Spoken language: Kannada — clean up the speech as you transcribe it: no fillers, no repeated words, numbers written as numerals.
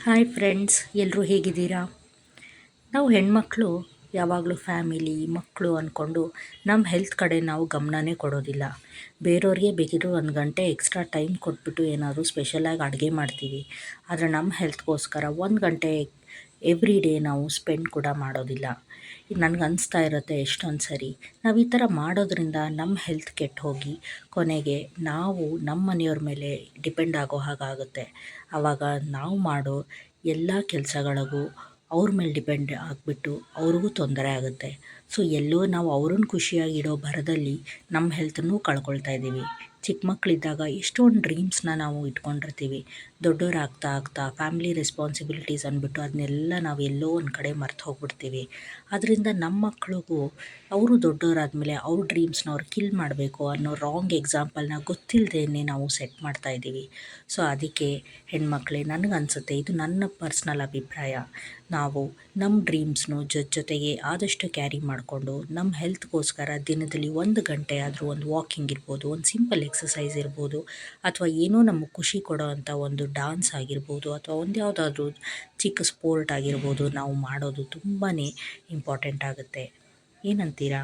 ಹಾಯ್ ಫ್ರೆಂಡ್ಸ್, ಎಲ್ಲರೂ ಹೇಗಿದ್ದೀರಾ? ನಾವು ಹೆಣ್ಮಕ್ಳು ಯಾವಾಗಲೂ ಫ್ಯಾಮಿಲಿ ಮಕ್ಕಳು ಅಂದ್ಕೊಂಡು ನಮ್ಮ ಹೆಲ್ತ್ ಕಡೆ ನಾವು ಗಮನನೇ ಕೊಡೋದಿಲ್ಲ. ಬೇರೆಯವ್ರಿಗೆ ಬೇಕಿದ್ರೂ 1 ಗಂಟೆ ಎಕ್ಸ್ಟ್ರಾ ಟೈಮ್ ಕೊಟ್ಬಿಟ್ಟು ಏನಾದರೂ ಸ್ಪೆಷಲಾಗಿ ಅಡುಗೆ ಮಾಡ್ತೀವಿ. ಆದರೆ ನಮ್ಮ ಹೆಲ್ತ್ಗೋಸ್ಕರ 1 ಗಂಟೆ ಎವ್ರಿ ಡೇ ನಾವು ಸ್ಪೆಂಡ್ ಕೂಡ ಮಾಡೋದಿಲ್ಲ. ಈಗ ನನಗೆ ಅನಿಸ್ತಾ ಇರುತ್ತೆ ಎಷ್ಟೊಂದು ಸರಿ ನಾವು ಈ ಥರ ಮಾಡೋದ್ರಿಂದ ನಮ್ಮ ಹೆಲ್ತ್ ಕೆಟ್ಟು ಹೋಗಿ ಕೊನೆಗೆ ನಾವು ನಮ್ಮ ಮನೆಯವ್ರ ಮೇಲೆ ಡಿಪೆಂಡ್ ಆಗೋ ಹಾಗಾಗುತ್ತೆ. ಆವಾಗ ನಾವು ಮಾಡೋ ಎಲ್ಲ ಕೆಲಸಗಳಿಗೂ ಅವ್ರ ಮೇಲೆ ಡಿಪೆಂಡ್ ಆಗಿಬಿಟ್ಟು ಅವ್ರಿಗೂ ತೊಂದರೆ ಆಗುತ್ತೆ. ಸೊ ಎಲ್ಲೋ ನಾವು ಅವ್ರನ್ನ ಖುಷಿಯಾಗಿ ಇಡೋ ಭರದಲ್ಲಿ ನಮ್ಮ ಹೆಲ್ತನ್ನೂ ಕಳ್ಕೊಳ್ತಾ ಇದ್ದೀವಿ. ಚಿಕ್ಕ ಮಕ್ಕಳಿದ್ದಾಗ ಎಷ್ಟೊಂದು ಡ್ರೀಮ್ಸ್ನ ನಾವು ಇಟ್ಕೊಂಡಿರ್ತೀವಿ. ದೊಡ್ಡವರಾಗ್ತಾ ಆಗ್ತಾ ಫ್ಯಾಮಿಲಿ ರೆಸ್ಪಾನ್ಸಿಬಿಲಿಟೀಸ್ ಅಂದ್ಬಿಟ್ಟು ಅದನ್ನೆಲ್ಲ ನಾವು ಎಲ್ಲೋ ಒಂದು ಕಡೆ ಮರ್ತು ಹೋಗ್ಬಿಡ್ತೀವಿ. ಅದರಿಂದ ನಮ್ಮ ಮಕ್ಳಿಗೂ ಅವರು ದೊಡ್ಡವರಾದ್ಮೇಲೆ ಅವ್ರ ಡ್ರೀಮ್ಸ್ನ ಅವ್ರು ಕಿಲ್ ಮಾಡಬೇಕು ಅನ್ನೋ ರಾಂಗ್ ಎಕ್ಸಾಂಪಲ್ನ ಗೊತ್ತಿಲ್ಲದೇನೆ ನಾವು ಸೆಟ್ ಮಾಡ್ತಾ ಇದ್ದೀವಿ. ಸೊ ಅದಕ್ಕೆ ಹೆಣ್ಮಕ್ಳೇ, ನನಗನ್ಸುತ್ತೆ, ಇದು ನನ್ನ ಪರ್ಸ್ನಲ್ ಅಭಿಪ್ರಾಯ, ನಾವು ನಮ್ಮ ಡ್ರೀಮ್ಸ್ನು ಜೊತೆಗೆ ಆದಷ್ಟು ಕ್ಯಾರಿ ಮಾಡಿಕೊಂಡು ನಮ್ಮ ಹೆಲ್ತ್ಗೋಸ್ಕರ ದಿನದಲ್ಲಿ 1 ಗಂಟೆ ಆದರೂ ಒಂದು ವಾಕಿಂಗ್ ಇರ್ಬೋದು, ಒಂದು ಸಿಂಪಲ್ ಎಕ್ಸಸೈಸ್ ಇರ್ಬೋದು, ಅಥವಾ ಏನೋ ನಮಗೆ ಖುಷಿ ಕೊಡೋ ಅಂಥ ಒಂದು ಡಾನ್ಸ್ ಆಗಿರ್ಬೋದು, ಅಥವಾ ಒಂದು ಯಾವುದಾದ್ರೂ ಚಿಕ್ಕ ಸ್ಪೋರ್ಟ್ ಆಗಿರ್ಬೋದು ನಾವು ಮಾಡೋದು ತುಂಬಾ ಇಂಪಾರ್ಟೆಂಟ್ ಆಗುತ್ತೆ. ಏನಂತೀರಾ?